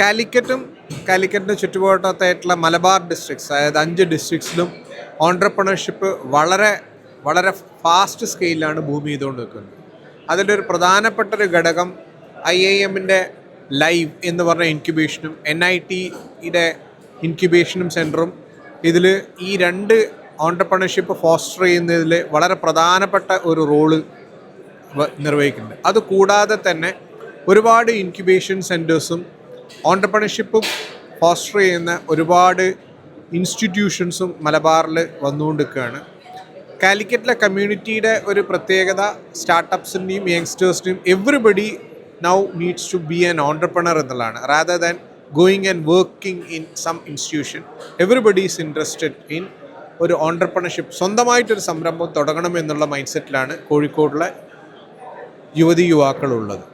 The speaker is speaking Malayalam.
കാലിക്കറ്റിന് ചുറ്റുപാടത്തായിട്ടുള്ള മലബാർ ഡിസ്ട്രിക്ട്സ്, അതായത് 5 ഡിസ്ട്രിക്ട്സിലും ഓൺട്രപ്രണർഷിപ്പ് വളരെ വളരെ ഫാസ്റ്റ് സ്കെയിലാണ് ഭൂമി ചെയ്തുകൊണ്ട് നിൽക്കുന്നത്. അതിൻ്റെ ഒരു പ്രധാനപ്പെട്ട ഒരു ഘടകം IIM-ൻ്റെ ലൈവ് എന്ന് പറഞ്ഞ ഇൻക്യുബേഷനും NIT-യുടെ ഇൻക്യുബേഷനും സെൻറ്ററും ഇതിൽ ഈ 2 ഓൺട്രപ്രണർഷിപ്പ് ഫോസ്റ്റർ ചെയ്യുന്നതിൽ വളരെ പ്രധാനപ്പെട്ട ഒരു റോള് നിർവഹിക്കുന്നുണ്ട്. അതുകൂടാതെ തന്നെ ഒരുപാട് ഇൻക്യുബേഷൻ സെൻറ്റേഴ്സും ഓൺട്രപ്രണർഷിപ്പും ഫോസ്റ്റർ ചെയ്യുന്ന ഒരുപാട് ഇൻസ്റ്റിറ്റ്യൂഷൻസും മലബാറിൽ വന്നുകൊണ്ടിരിക്കുകയാണ്. കാലിക്കറ്റിലെ കമ്മ്യൂണിറ്റിയുടെ ഒരു പ്രത്യേകത സ്റ്റാർട്ടപ്സിൻ്റെയും യങ്സ്റ്റേഴ്സിൻ്റെയും everybody now needs to be an entrepreneur എന്നുള്ളതാണ്. Rather than going and working in some institution, everybody is interested in ഒരു ഓൺട്രപ്രണർഷിപ്പ്, സ്വന്തമായിട്ടൊരു സംരംഭം തുടങ്ങണം എന്നുള്ള മൈൻഡ് സെറ്റിലാണ് കോഴിക്കോടിലെ യുവതി യുവാക്കളുള്ളത്.